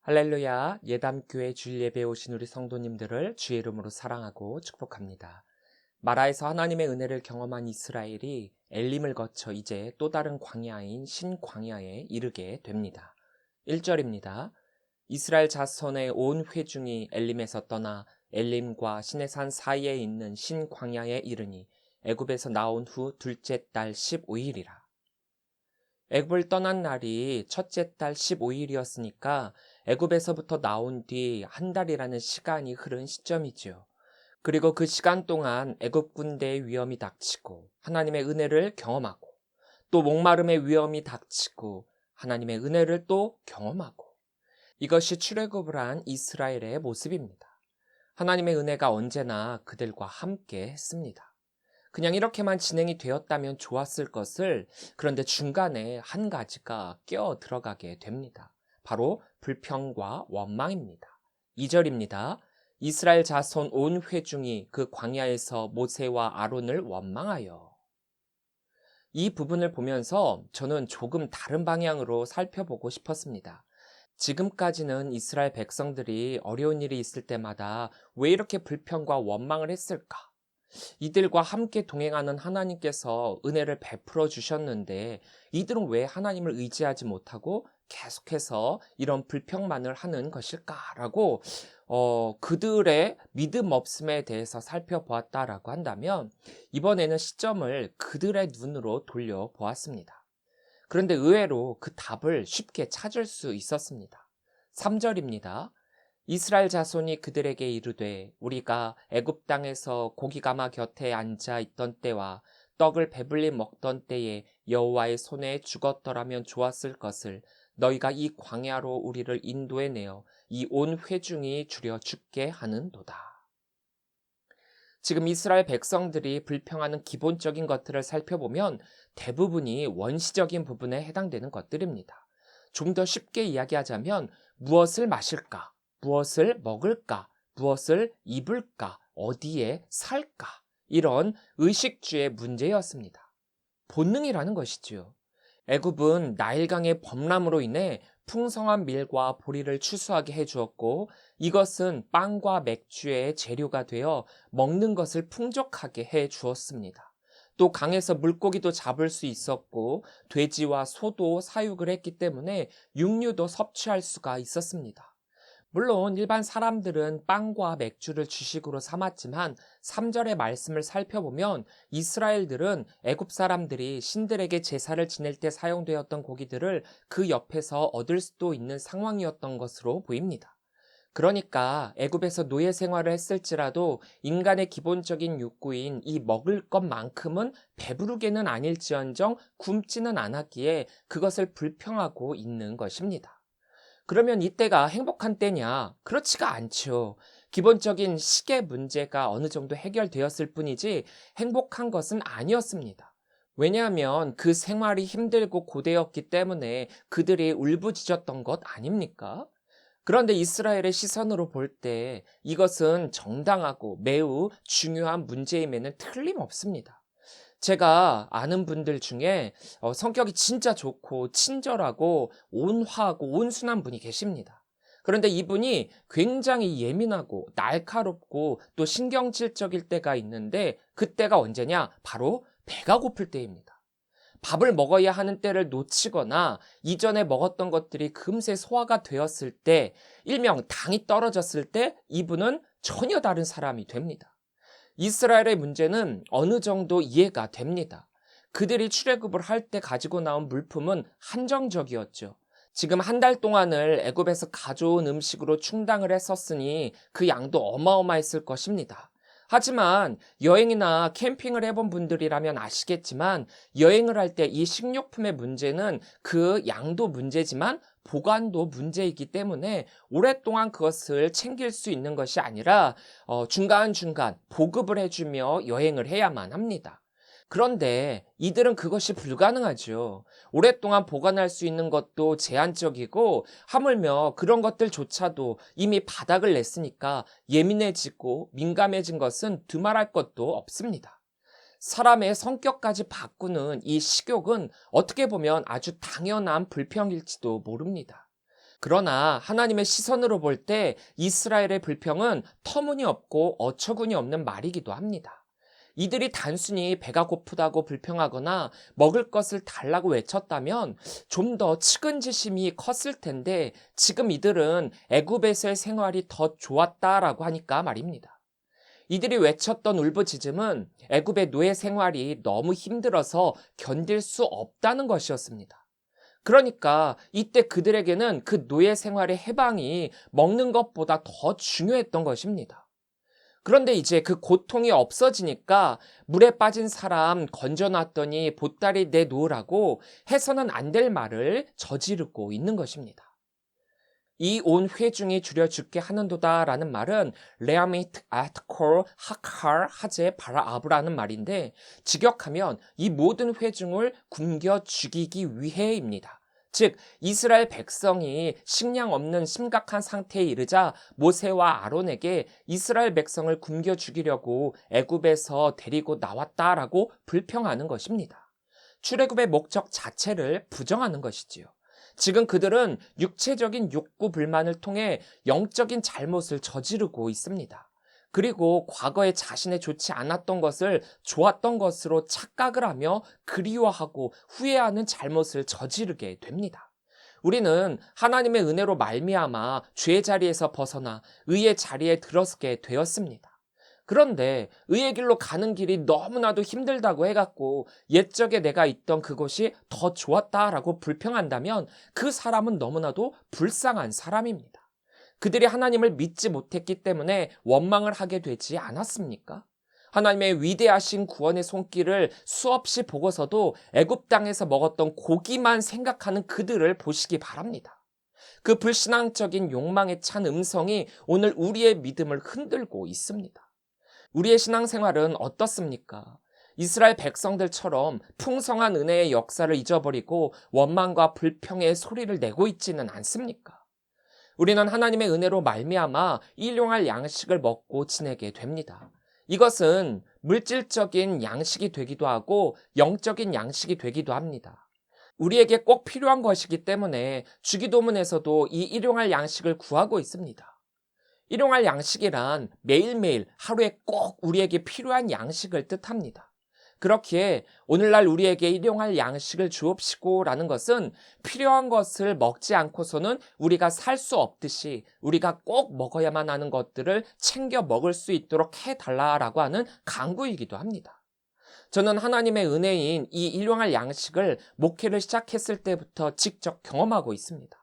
할렐루야, 예담교회 주일 예배에 오신 우리 성도님들을 주의 이름으로 사랑하고 축복합니다. 마라에서 하나님의 은혜를 경험한 이스라엘이 엘림을 거쳐 이제 또 다른 광야인 신광야에 이르게 됩니다. 1절입니다. 이스라엘 자손의 온 회중이 엘림에서 떠나 엘림과 시내산 사이에 있는 신광야에 이르니 애굽에서 나온 후 둘째 달 15일이라. 애굽을 떠난 날이 첫째 달 15일이었으니까 애굽에서부터 나온 뒤 한 달이라는 시간이 흐른 시점이지요. 그리고 그 시간 동안 애굽 군대의 위험이 닥치고 하나님의 은혜를 경험하고 또 목마름의 위험이 닥치고 하나님의 은혜를 또 경험하고 이것이 출애굽을 한 이스라엘의 모습입니다. 하나님의 은혜가 언제나 그들과 함께 했습니다. 그냥 이렇게만 진행이 되었다면 좋았을 것을 그런데 중간에 한 가지가 끼어 들어가게 됩니다. 바로 불평과 원망입니다. 2절입니다. 이스라엘 자손 온 회중이 그 광야에서 모세와 아론을 원망하여. 이 부분을 보면서 저는 조금 다른 방향으로 살펴보고 싶었습니다. 지금까지는 이스라엘 백성들이 어려운 일이 있을 때마다 왜 이렇게 불평과 원망을 했을까? 이들과 함께 동행하는 하나님께서 은혜를 베풀어 주셨는데 이들은 왜 하나님을 의지하지 못하고 계속해서 이런 불평만을 하는 것일까라고 그들의 믿음 없음에 대해서 살펴보았다라고 한다면 이번에는 시점을 그들의 눈으로 돌려보았습니다. 그런데 의외로 그 답을 쉽게 찾을 수 있었습니다. 3절입니다. 이스라엘 자손이 그들에게 이르되 우리가 애굽 땅에서 고기가마 곁에 앉아 있던 때와 떡을 배불리 먹던 때에 여호와의 손에 죽었더라면 좋았을 것을 너희가 이 광야로 우리를 인도해 내어 이 온 회중이 주려 죽게 하는도다. 지금 이스라엘 백성들이 불평하는 기본적인 것들을 살펴보면 대부분이 원시적인 부분에 해당되는 것들입니다. 좀 더 쉽게 이야기하자면 무엇을 마실까? 무엇을 먹을까? 무엇을 입을까? 어디에 살까? 이런 의식주의 문제였습니다. 본능이라는 것이지요. 애굽은 나일강의 범람으로 인해 풍성한 밀과 보리를 추수하게 해주었고 이것은 빵과 맥주의 재료가 되어 먹는 것을 풍족하게 해주었습니다. 또 강에서 물고기도 잡을 수 있었고 돼지와 소도 사육을 했기 때문에 육류도 섭취할 수가 있었습니다. 물론 일반 사람들은 빵과 맥주를 주식으로 삼았지만 3절의 말씀을 살펴보면 이스라엘들은 애굽 사람들이 신들에게 제사를 지낼 때 사용되었던 고기들을 그 옆에서 얻을 수도 있는 상황이었던 것으로 보입니다. 그러니까 애굽에서 노예 생활을 했을지라도 인간의 기본적인 욕구인 이 먹을 것만큼은 배부르게는 아닐지언정 굶지는 않았기에 그것을 불평하고 있는 것입니다. 그러면 이때가 행복한 때냐? 그렇지가 않죠. 기본적인 식의 문제가 어느 정도 해결되었을 뿐이지 행복한 것은 아니었습니다. 왜냐하면 그 생활이 힘들고 고되었기 때문에 그들이 울부짖었던 것 아닙니까? 그런데 이스라엘의 시선으로 볼 때 이것은 정당하고 매우 중요한 문제임에는 틀림없습니다. 제가 아는 분들 중에 성격이 진짜 좋고 친절하고 온화하고 온순한 분이 계십니다. 그런데 이분이 굉장히 예민하고 날카롭고 또 신경질적일 때가 있는데 그때가 언제냐? 바로 배가 고플 때입니다. 밥을 먹어야 하는 때를 놓치거나 이전에 먹었던 것들이 금세 소화가 되었을 때, 일명 당이 떨어졌을 때 이분은 전혀 다른 사람이 됩니다. 이스라엘의 문제는 어느 정도 이해가 됩니다. 그들이 출애굽을 할 때 가지고 나온 물품은 한정적이었죠. 지금 한 달 동안을 애굽에서 가져온 음식으로 충당을 했었으니 그 양도 어마어마했을 것입니다. 하지만 여행이나 캠핑을 해본 분들이라면 아시겠지만 여행을 할 때 이 식료품의 문제는 그 양도 문제지만 보관도 문제이기 때문에 오랫동안 그것을 챙길 수 있는 것이 아니라 중간중간 보급을 해주며 여행을 해야만 합니다. 그런데 이들은 그것이 불가능하죠. 오랫동안 보관할 수 있는 것도 제한적이고 하물며 그런 것들조차도 이미 바닥을 냈으니까 예민해지고 민감해진 것은 두말할 것도 없습니다. 사람의 성격까지 바꾸는 이 식욕은 어떻게 보면 아주 당연한 불평일지도 모릅니다. 그러나 하나님의 시선으로 볼 때 이스라엘의 불평은 터무니없고 어처구니 없는 말이기도 합니다. 이들이 단순히 배가 고프다고 불평하거나 먹을 것을 달라고 외쳤다면 좀 더 측은지심이 컸을 텐데 지금 이들은 애굽에서의 생활이 더 좋았다라고 하니까 말입니다. 이들이 외쳤던 울부짖음은 애굽의 노예 생활이 너무 힘들어서 견딜 수 없다는 것이었습니다. 그러니까 이때 그들에게는 그 노예 생활의 해방이 먹는 것보다 더 중요했던 것입니다. 그런데 이제 그 고통이 없어지니까 물에 빠진 사람 건져놨더니 보따리 내놓으라고 해서는 안 될 말을 저지르고 있는 것입니다. 이 온 회중이 줄여 죽게 하는도다라는 말은 레아미트 아트콜 하칼 하제 바라아브라는 말인데 직역하면 이 모든 회중을 굶겨 죽이기 위해입니다. 즉 이스라엘 백성이 식량 없는 심각한 상태에 이르자 모세와 아론에게 이스라엘 백성을 굶겨 죽이려고 애굽에서 데리고 나왔다라고 불평하는 것입니다. 출애굽의 목적 자체를 부정하는 것이지요. 지금 그들은 육체적인 욕구 불만을 통해 영적인 잘못을 저지르고 있습니다. 그리고 과거에 자신의 좋지 않았던 것을 좋았던 것으로 착각을 하며 그리워하고 후회하는 잘못을 저지르게 됩니다. 우리는 하나님의 은혜로 말미암아 죄의 자리에서 벗어나 의의 자리에 들어서게 되었습니다. 그런데 의의 길로 가는 길이 너무나도 힘들다고 해갖고 옛적에 내가 있던 그곳이 더 좋았다라고 불평한다면 그 사람은 너무나도 불쌍한 사람입니다. 그들이 하나님을 믿지 못했기 때문에 원망을 하게 되지 않았습니까? 하나님의 위대하신 구원의 손길을 수없이 보고서도 애굽 땅에서 먹었던 고기만 생각하는 그들을 보시기 바랍니다. 그 불신앙적인 욕망에 찬 음성이 오늘 우리의 믿음을 흔들고 있습니다. 우리의 신앙생활은 어떻습니까? 이스라엘 백성들처럼 풍성한 은혜의 역사를 잊어버리고 원망과 불평의 소리를 내고 있지는 않습니까? 우리는 하나님의 은혜로 말미암아 일용할 양식을 먹고 지내게 됩니다. 이것은 물질적인 양식이 되기도 하고 영적인 양식이 되기도 합니다. 우리에게 꼭 필요한 것이기 때문에 주기도문에서도 이 일용할 양식을 구하고 있습니다. 일용할 양식이란 매일매일 하루에 꼭 우리에게 필요한 양식을 뜻합니다. 그렇기에 오늘날 우리에게 일용할 양식을 주옵시고 라는 것은 필요한 것을 먹지 않고서는 우리가 살 수 없듯이 우리가 꼭 먹어야만 하는 것들을 챙겨 먹을 수 있도록 해달라라고 하는 강구이기도 합니다. 저는 하나님의 은혜인 이 일용할 양식을 목회를 시작했을 때부터 직접 경험하고 있습니다.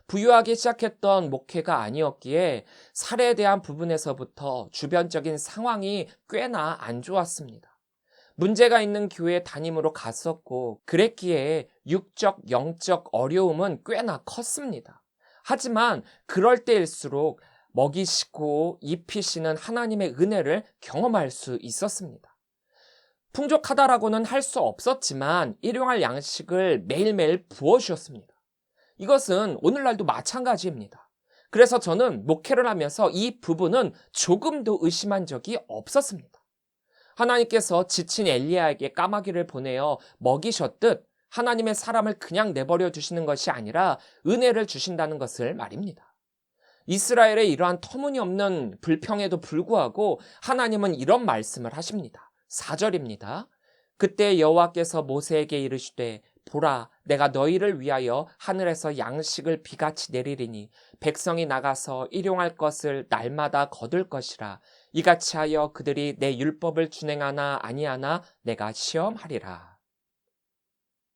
부유하기 시작했던 목회가 아니었기에 살에 대한 부분에서부터 주변적인 상황이 꽤나 안 좋았습니다. 문제가 있는 교회 담임으로 갔었고 그랬기에 육적, 영적 어려움은 꽤나 컸습니다. 하지만 그럴 때일수록 먹이시고 입히시는 하나님의 은혜를 경험할 수 있었습니다. 풍족하다라고는 할 수 없었지만 일용할 양식을 매일매일 부어주셨습니다. 이것은 오늘날도 마찬가지입니다. 그래서 저는 목회를 하면서 이 부분은 조금도 의심한 적이 없었습니다. 하나님께서 지친 엘리야에게 까마귀를 보내어 먹이셨듯 하나님의 사람을 그냥 내버려 두시는 것이 아니라 은혜를 주신다는 것을 말입니다. 이스라엘의 이러한 터무니없는 불평에도 불구하고 하나님은 이런 말씀을 하십니다. 4절입니다. 그때 여호와께서 모세에게 이르시되 보라, 내가 너희를 위하여 하늘에서 양식을 비같이 내리리니 백성이 나가서 일용할 것을 날마다 거둘 것이라. 이같이 하여 그들이 내 율법을 준행하나 아니하나 내가 시험하리라.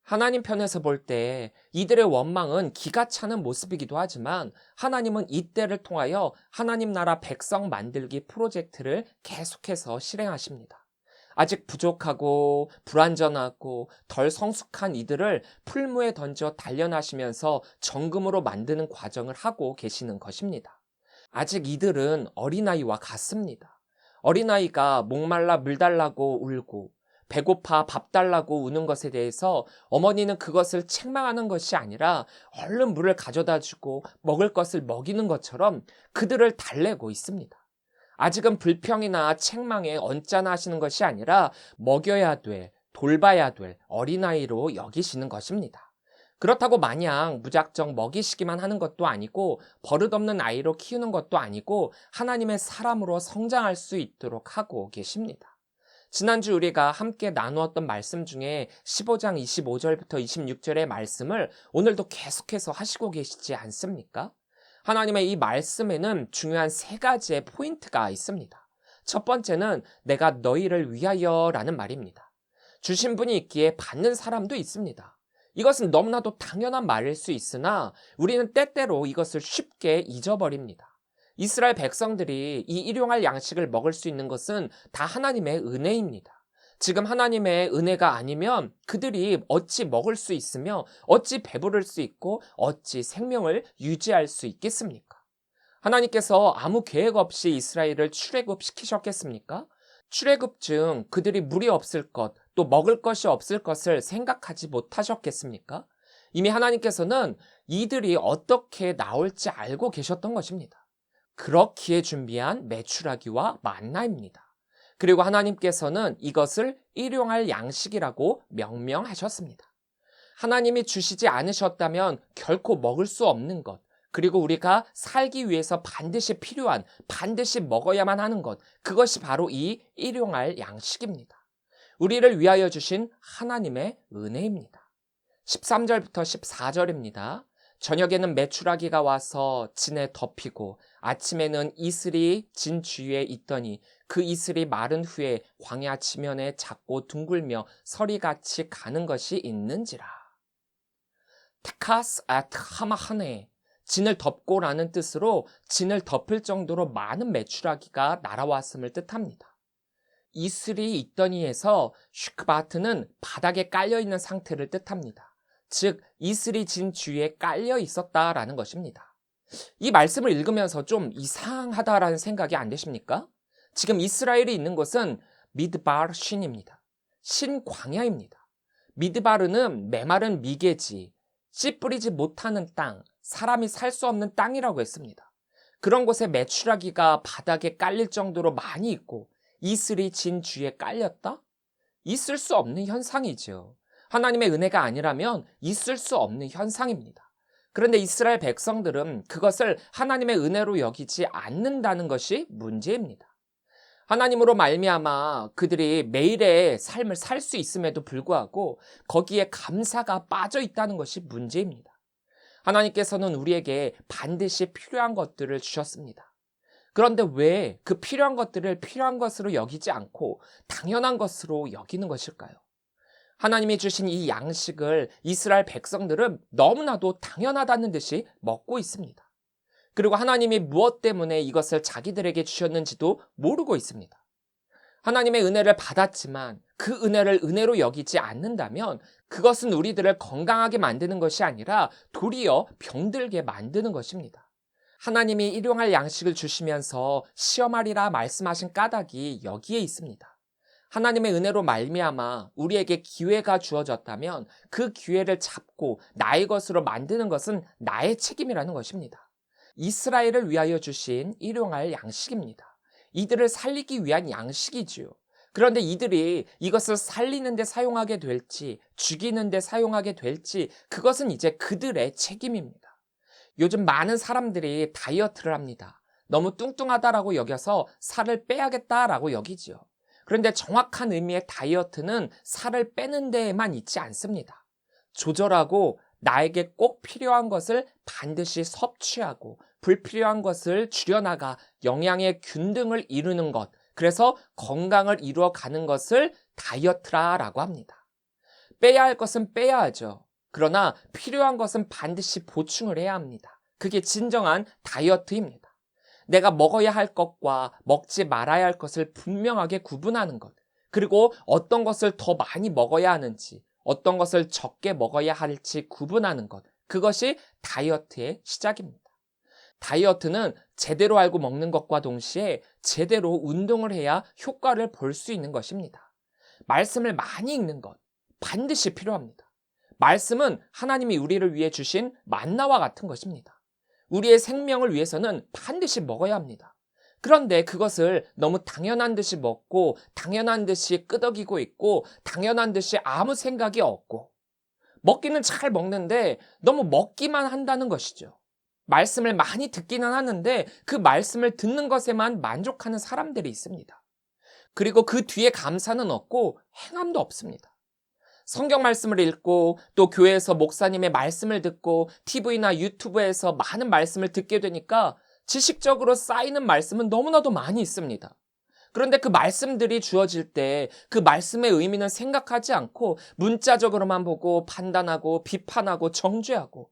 하나님 편에서 볼 때 이들의 원망은 기가 차는 모습이기도 하지만 하나님은 이때를 통하여 하나님 나라 백성 만들기 프로젝트를 계속해서 실행하십니다. 아직 부족하고 불완전하고 덜 성숙한 이들을 풀무에 던져 단련하시면서 정금으로 만드는 과정을 하고 계시는 것입니다. 아직 이들은 어린아이와 같습니다. 어린아이가 목말라 물 달라고 울고 배고파 밥 달라고 우는 것에 대해서 어머니는 그것을 책망하는 것이 아니라 얼른 물을 가져다 주고 먹을 것을 먹이는 것처럼 그들을 달래고 있습니다. 아직은 불평이나 책망에 언짢아 하시는 것이 아니라 먹여야 될, 돌봐야 될 어린아이로 여기시는 것입니다. 그렇다고 마냥 무작정 먹이시기만 하는 것도 아니고 버릇없는 아이로 키우는 것도 아니고 하나님의 사람으로 성장할 수 있도록 하고 계십니다. 지난주 우리가 함께 나누었던 말씀 중에 15장 25절부터 26절의 말씀을 오늘도 계속해서 하시고 계시지 않습니까? 하나님의 이 말씀에는 중요한 세 가지의 포인트가 있습니다. 첫 번째는 내가 너희를 위하여라는 말입니다. 주신 분이 있기에 받는 사람도 있습니다. 이것은 너무나도 당연한 말일 수 있으나 우리는 때때로 이것을 쉽게 잊어버립니다. 이스라엘 백성들이 이 일용할 양식을 먹을 수 있는 것은 다 하나님의 은혜입니다. 지금 하나님의 은혜가 아니면 그들이 어찌 먹을 수 있으며 어찌 배부를 수 있고 어찌 생명을 유지할 수 있겠습니까? 하나님께서 아무 계획 없이 이스라엘을 출애굽시키셨겠습니까? 출애굽 중 그들이 물이 없을 것, 또 먹을 것이 없을 것을 생각하지 못하셨겠습니까? 이미 하나님께서는 이들이 어떻게 나올지 알고 계셨던 것입니다. 그렇기에 준비한 메추라기와 만나입니다. 그리고 하나님께서는 이것을 일용할 양식이라고 명명하셨습니다. 하나님이 주시지 않으셨다면 결코 먹을 수 없는 것, 그리고 우리가 살기 위해서 반드시 필요한, 반드시 먹어야만 하는 것, 그것이 바로 이 일용할 양식입니다. 우리를 위하여 주신 하나님의 은혜입니다. 13절부터 14절입니다. 저녁에는 메추라기가 와서 진에 덮이고 아침에는 이슬이 진 주위에 있더니 그 이슬이 마른 후에 광야 지면에 작고 둥글며 서리같이 가는 것이 있는지라. 테카스 아트 하마하네, 진을 덮고라는 뜻으로 진을 덮을 정도로 많은 메추라기가 날아왔음을 뜻합니다. 이슬이 있더니에서 슈크바트는 바닥에 깔려있는 상태를 뜻합니다. 즉 이슬이 진 주위에 깔려 있었다라는 것입니다. 이 말씀을 읽으면서 좀 이상하다라는 생각이 안 되십니까? 지금 이스라엘이 있는 곳은 미드바르 신입니다. 신광야입니다. 미드바르는 메마른 미개지, 씨 뿌리지 못하는 땅, 사람이 살 수 없는 땅이라고 했습니다. 그런 곳에 메추라기가 바닥에 깔릴 정도로 많이 있고 이슬이 진 주위에 깔렸다? 있을 수 없는 현상이죠. 하나님의 은혜가 아니라면 있을 수 없는 현상입니다. 그런데 이스라엘 백성들은 그것을 하나님의 은혜로 여기지 않는다는 것이 문제입니다. 하나님으로 말미암아 그들이 매일의 삶을 살 수 있음에도 불구하고 거기에 감사가 빠져 있다는 것이 문제입니다. 하나님께서는 우리에게 반드시 필요한 것들을 주셨습니다. 그런데 왜 그 필요한 것들을 필요한 것으로 여기지 않고 당연한 것으로 여기는 것일까요? 하나님이 주신 이 양식을 이스라엘 백성들은 너무나도 당연하다는 듯이 먹고 있습니다. 그리고 하나님이 무엇 때문에 이것을 자기들에게 주셨는지도 모르고 있습니다. 하나님의 은혜를 받았지만 그 은혜를 은혜로 여기지 않는다면 그것은 우리들을 건강하게 만드는 것이 아니라 도리어 병들게 만드는 것입니다. 하나님이 일용할 양식을 주시면서 시험하리라 말씀하신 까닭이 여기에 있습니다. 하나님의 은혜로 말미암아 우리에게 기회가 주어졌다면 그 기회를 잡고 나의 것으로 만드는 것은 나의 책임이라는 것입니다. 이스라엘을 위하여 주신 일용할 양식입니다. 이들을 살리기 위한 양식이지요. 그런데 이들이 이것을 살리는 데 사용하게 될지 죽이는 데 사용하게 될지 그것은 이제 그들의 책임입니다. 요즘 많은 사람들이 다이어트를 합니다. 너무 뚱뚱하다라고 여겨서 살을 빼야겠다라고 여기지요. 그런데 정확한 의미의 다이어트는 살을 빼는 데에만 있지 않습니다. 조절하고 나에게 꼭 필요한 것을 반드시 섭취하고 불필요한 것을 줄여나가 영양의 균등을 이루는 것, 그래서 건강을 이루어가는 것을 다이어트라고 합니다. 빼야 할 것은 빼야 하죠. 그러나 필요한 것은 반드시 보충을 해야 합니다. 그게 진정한 다이어트입니다. 내가 먹어야 할 것과 먹지 말아야 할 것을 분명하게 구분하는 것, 그리고 어떤 것을 더 많이 먹어야 하는지, 어떤 것을 적게 먹어야 할지 구분하는 것, 그것이 다이어트의 시작입니다. 다이어트는 제대로 알고 먹는 것과 동시에 제대로 운동을 해야 효과를 볼 수 있는 것입니다. 말씀을 많이 읽는 것, 반드시 필요합니다. 말씀은 하나님이 우리를 위해 주신 만나와 같은 것입니다. 우리의 생명을 위해서는 반드시 먹어야 합니다. 그런데 그것을 너무 당연한 듯이 먹고 당연한 듯이 끄덕이고 있고 당연한 듯이 아무 생각이 없고 먹기는 잘 먹는데 너무 먹기만 한다는 것이죠. 말씀을 많이 듣기는 하는데 그 말씀을 듣는 것에만 만족하는 사람들이 있습니다. 그리고 그 뒤에 감사는 없고 행함도 없습니다. 성경 말씀을 읽고 또 교회에서 목사님의 말씀을 듣고 TV나 유튜브에서 많은 말씀을 듣게 되니까 지식적으로 쌓이는 말씀은 너무나도 많이 있습니다. 그런데 그 말씀들이 주어질 때 그 말씀의 의미는 생각하지 않고 문자적으로만 보고 판단하고 비판하고 정죄하고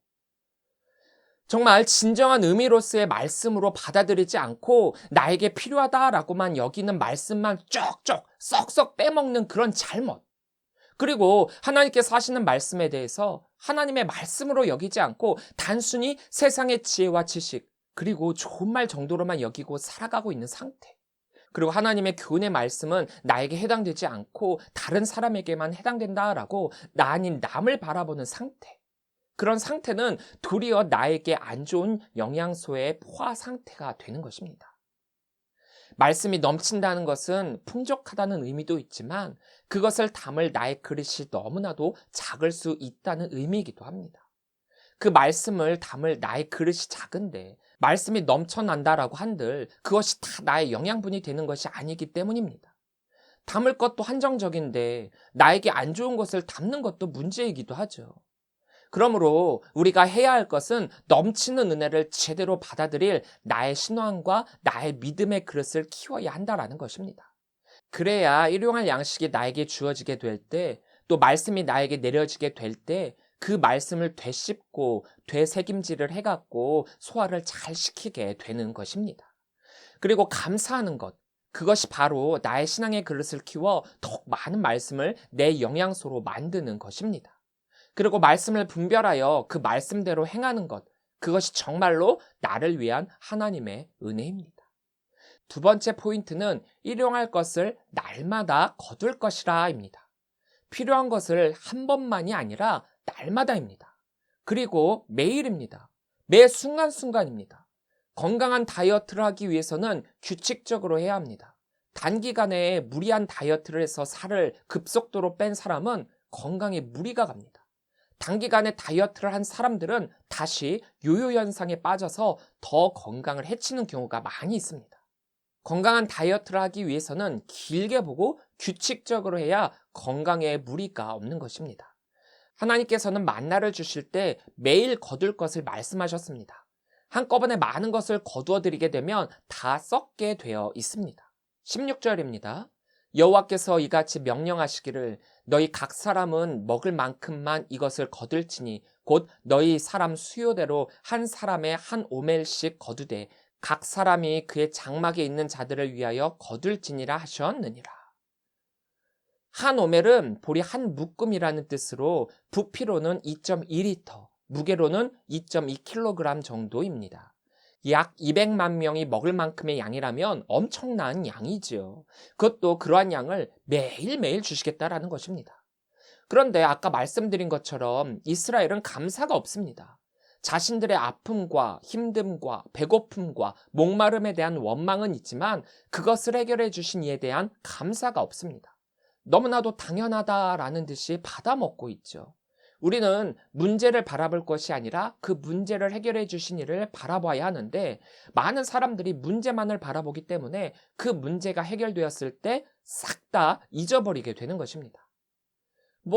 정말 진정한 의미로서의 말씀으로 받아들이지 않고 나에게 필요하다라고만 여기는 말씀만 쪽쪽 썩썩 빼먹는 그런 잘못. 그리고 하나님께서 하시는 말씀에 대해서 하나님의 말씀으로 여기지 않고 단순히 세상의 지혜와 지식 그리고 좋은 말 정도로만 여기고 살아가고 있는 상태. 그리고 하나님의 교훈의 말씀은 나에게 해당되지 않고 다른 사람에게만 해당된다라고 나 아닌 남을 바라보는 상태. 그런 상태는 도리어 나에게 안 좋은 영양소의 포화 상태가 되는 것입니다. 말씀이 넘친다는 것은 풍족하다는 의미도 있지만 그것을 담을 나의 그릇이 너무나도 작을 수 있다는 의미이기도 합니다. 그 말씀을 담을 나의 그릇이 작은데 말씀이 넘쳐난다라고 한들 그것이 다 나의 영양분이 되는 것이 아니기 때문입니다. 담을 것도 한정적인데 나에게 안 좋은 것을 담는 것도 문제이기도 하죠. 그러므로 우리가 해야 할 것은 넘치는 은혜를 제대로 받아들일 나의 신앙과 나의 믿음의 그릇을 키워야 한다라는 것입니다. 그래야 일용할 양식이 나에게 주어지게 될 때, 또 말씀이 나에게 내려지게 될 때, 그 말씀을 되씹고 되새김질을 해갖고 소화를 잘 시키게 되는 것입니다. 그리고 감사하는 것, 그것이 바로 나의 신앙의 그릇을 키워 더욱 많은 말씀을 내 영양소로 만드는 것입니다. 그리고 말씀을 분별하여 그 말씀대로 행하는 것, 그것이 정말로 나를 위한 하나님의 은혜입니다. 두 번째 포인트는 일용할 것을 날마다 거둘 것이라입니다. 필요한 것을 한 번만이 아니라 날마다입니다. 그리고 매일입니다. 매 순간순간입니다. 건강한 다이어트를 하기 위해서는 규칙적으로 해야 합니다. 단기간에 무리한 다이어트를 해서 살을 급속도로 뺀 사람은 건강에 무리가 갑니다. 단기간에 다이어트를 한 사람들은 다시 요요 현상에 빠져서 더 건강을 해치는 경우가 많이 있습니다. 건강한 다이어트를 하기 위해서는 길게 보고 규칙적으로 해야 건강에 무리가 없는 것입니다. 하나님께서는 만나를 주실 때 매일 거둘 것을 말씀하셨습니다. 한꺼번에 많은 것을 거두어 드리게 되면 다 썩게 되어 있습니다. 16절입니다. 여호와께서 이같이 명령하시기를 너희 각 사람은 먹을 만큼만 이것을 거둘지니 곧 너희 사람 수요대로 한 사람의 한 오멜씩 거두되 각 사람이 그의 장막에 있는 자들을 위하여 거둘지니라 하셨느니라. 한 오멜은 보리 한 묶음이라는 뜻으로 부피로는 2.2리터, 무게로는 2.2kg 정도입니다. 약 200만 명이 먹을 만큼의 양이라면 엄청난 양이지요. 그것도 그러한 양을 매일매일 주시겠다라는 것입니다. 그런데 아까 말씀드린 것처럼 이스라엘은 감사가 없습니다. 자신들의 아픔과 힘듦과 배고픔과 목마름에 대한 원망은 있지만 그것을 해결해 주신 이에 대한 감사가 없습니다. 너무나도 당연하다라는 듯이 받아먹고 있죠. 우리는 문제를 바라볼 것이 아니라 그 문제를 해결해 주신 이를 바라봐야 하는데 많은 사람들이 문제만을 바라보기 때문에 그 문제가 해결되었을 때 싹 다 잊어버리게 되는 것입니다.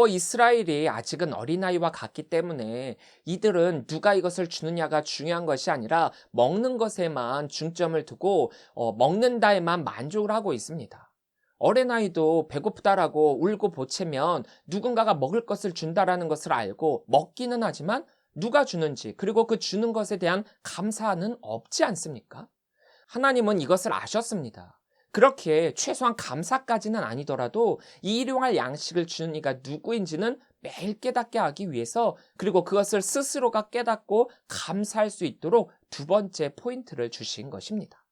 이스라엘이 아직은 어린아이와 같기 때문에 이들은 누가 이것을 주느냐가 중요한 것이 아니라 먹는 것에만 중점을 두고 먹는다에만 만족을 하고 있습니다. 어린아이도 배고프다라고 울고 보채면 누군가가 먹을 것을 준다라는 것을 알고 먹기는 하지만 누가 주는지 그리고 그 주는 것에 대한 감사는 없지 않습니까? 하나님은 이것을 아셨습니다. 그렇게 최소한 감사까지는 아니더라도 이 일용할 양식을 주는 이가 누구인지는 매일 깨닫게 하기 위해서 그리고 그것을 스스로가 깨닫고 감사할 수 있도록 두 번째 포인트를 주신 것입니다.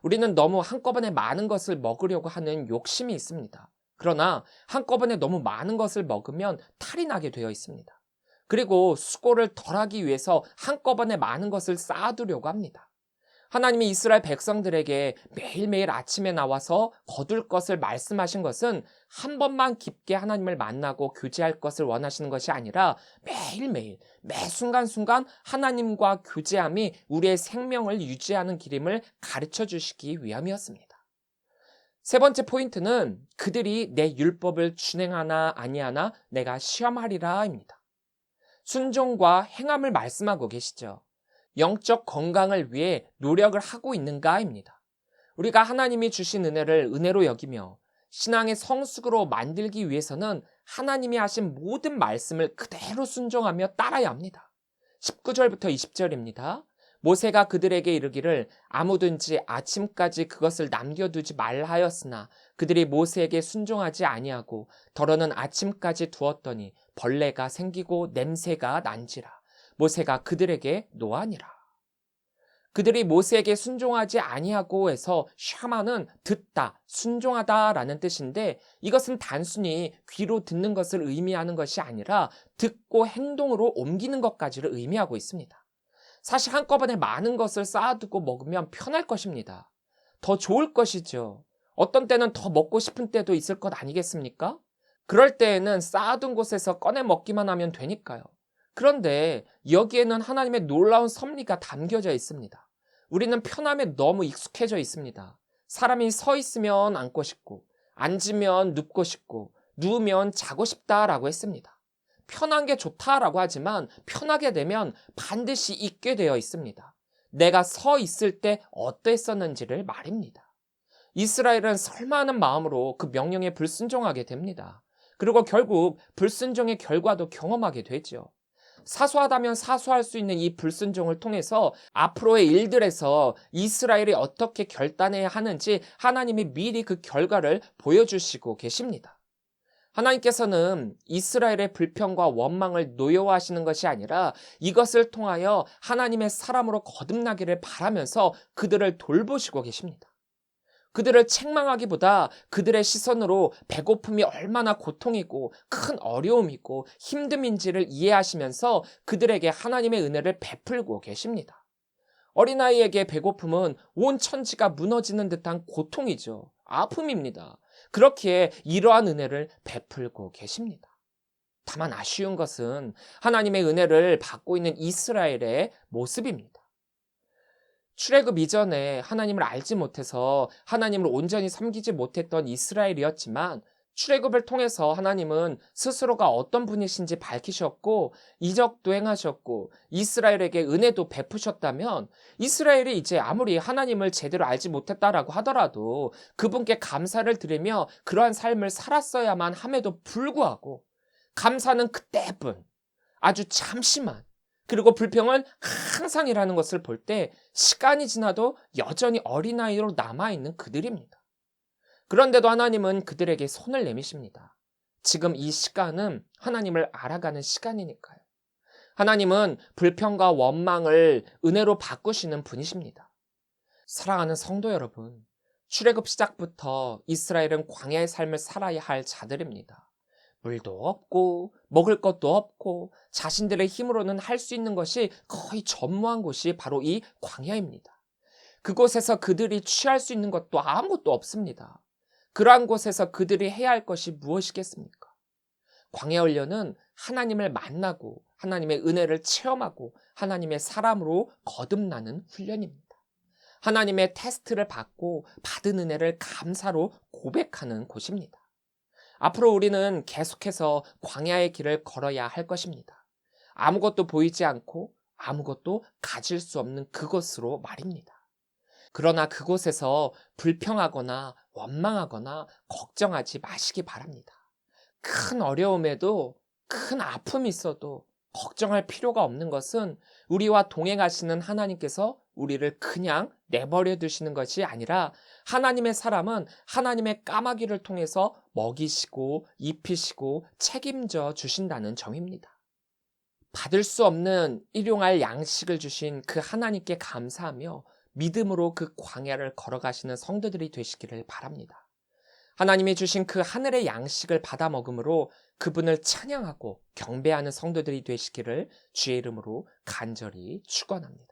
우리는 너무 한꺼번에 많은 것을 먹으려고 하는 욕심이 있습니다. 그러나 한꺼번에 너무 많은 것을 먹으면 탈이 나게 되어 있습니다. 그리고 수고를 덜하기 위해서 한꺼번에 많은 것을 쌓아두려고 합니다. 하나님이 이스라엘 백성들에게 매일매일 아침에 나와서 거둘 것을 말씀하신 것은 한 번만 깊게 하나님을 만나고 교제할 것을 원하시는 것이 아니라 매일매일 매 순간순간 하나님과 교제함이 우리의 생명을 유지하는 길임을 가르쳐 주시기 위함이었습니다. 세 번째 포인트는 그들이 내 율법을 준행하나 아니하나 내가 시험하리라입니다. 순종과 행함을 말씀하고 계시죠. 영적 건강을 위해 노력을 하고 있는가입니다. 우리가 하나님이 주신 은혜를 은혜로 여기며 신앙의 성숙으로 만들기 위해서는 하나님이 하신 모든 말씀을 그대로 순종하며 따라야 합니다. 19절부터 20절입니다. 모세가 그들에게 이르기를 아무든지 아침까지 그것을 남겨두지 말하였으나 그들이 모세에게 순종하지 아니하고 더러는 아침까지 두었더니 벌레가 생기고 냄새가 난지라. 모세가 그들에게 노하니라. 그들이 모세에게 순종하지 아니하고 해서 샤마는 듣다, 순종하다라는 뜻인데 이것은 단순히 귀로 듣는 것을 의미하는 것이 아니라 듣고 행동으로 옮기는 것까지를 의미하고 있습니다. 사실 한꺼번에 많은 것을 쌓아두고 먹으면 편할 것입니다. 더 좋을 것이죠. 어떤 때는 더 먹고 싶은 때도 있을 것 아니겠습니까? 그럴 때에는 쌓아둔 곳에서 꺼내 먹기만 하면 되니까요. 그런데 여기에는 하나님의 놀라운 섭리가 담겨져 있습니다. 우리는 편함에 너무 익숙해져 있습니다. 사람이 서 있으면 앉고 싶고, 앉으면 눕고 싶고, 누우면 자고 싶다라고 했습니다. 편한 게 좋다라고 하지만 편하게 되면 반드시 잊게 되어 있습니다. 내가 서 있을 때 어땠었는지를 말입니다. 이스라엘은 설마하는 마음으로 그 명령에 불순종하게 됩니다. 그리고 결국 불순종의 결과도 경험하게 되죠. 사소하다면 사소할 수 있는 이 불순종을 통해서 앞으로의 일들에서 이스라엘이 어떻게 결단해야 하는지 하나님이 미리 그 결과를 보여주시고 계십니다. 하나님께서는 이스라엘의 불평과 원망을 노여워하시는 것이 아니라 이것을 통하여 하나님의 사람으로 거듭나기를 바라면서 그들을 돌보시고 계십니다. 그들을 책망하기보다 그들의 시선으로 배고픔이 얼마나 고통이고 큰 어려움이고 힘듦인지를 이해하시면서 그들에게 하나님의 은혜를 베풀고 계십니다. 어린아이에게 배고픔은 온 천지가 무너지는 듯한 고통이죠. 아픔입니다. 그렇기에 이러한 은혜를 베풀고 계십니다. 다만 아쉬운 것은 하나님의 은혜를 받고 있는 이스라엘의 모습입니다. 출애굽 이전에 하나님을 알지 못해서 하나님을 온전히 섬기지 못했던 이스라엘이었지만 출애굽을 통해서 하나님은 스스로가 어떤 분이신지 밝히셨고 이적도 행하셨고 이스라엘에게 은혜도 베푸셨다면 이스라엘이 이제 아무리 하나님을 제대로 알지 못했다라고 하더라도 그분께 감사를 드리며 그러한 삶을 살았어야만 함에도 불구하고 감사는 그때뿐 아주 잠시만 그리고 불평은 항상이라는 것을 볼 때 시간이 지나도 여전히 어린아이로 남아있는 그들입니다. 그런데도 하나님은 그들에게 손을 내미십니다. 지금 이 시간은 하나님을 알아가는 시간이니까요. 하나님은 불평과 원망을 은혜로 바꾸시는 분이십니다. 사랑하는 성도 여러분, 출애굽 시작부터 이스라엘은 광야의 삶을 살아야 할 자들입니다. 물도 없고 먹을 것도 없고 자신들의 힘으로는 할 수 있는 것이 거의 전무한 곳이 바로 이 광야입니다. 그곳에서 그들이 취할 수 있는 것도 아무것도 없습니다. 그러한 곳에서 그들이 해야 할 것이 무엇이겠습니까? 광야 훈련은 하나님을 만나고 하나님의 은혜를 체험하고 하나님의 사람으로 거듭나는 훈련입니다. 하나님의 테스트를 받고 받은 은혜를 감사로 고백하는 곳입니다. 앞으로 우리는 계속해서 광야의 길을 걸어야 할 것입니다. 아무것도 보이지 않고 아무것도 가질 수 없는 그곳으로 말입니다. 그러나 그곳에서 불평하거나 원망하거나 걱정하지 마시기 바랍니다. 큰 어려움에도 큰 아픔이 있어도 걱정할 필요가 없는 것은 우리와 동행하시는 하나님께서 우리를 그냥 내버려 두시는 것이 아니라 하나님의 사람은 하나님의 까마귀를 통해서 먹이시고 입히시고 책임져 주신다는 점입니다. 받을 수 없는 일용할 양식을 주신 그 하나님께 감사하며 믿음으로 그 광야를 걸어가시는 성도들이 되시기를 바랍니다. 하나님이 주신 그 하늘의 양식을 받아 먹음으로 그분을 찬양하고 경배하는 성도들이 되시기를 주의 이름으로 간절히 축원합니다.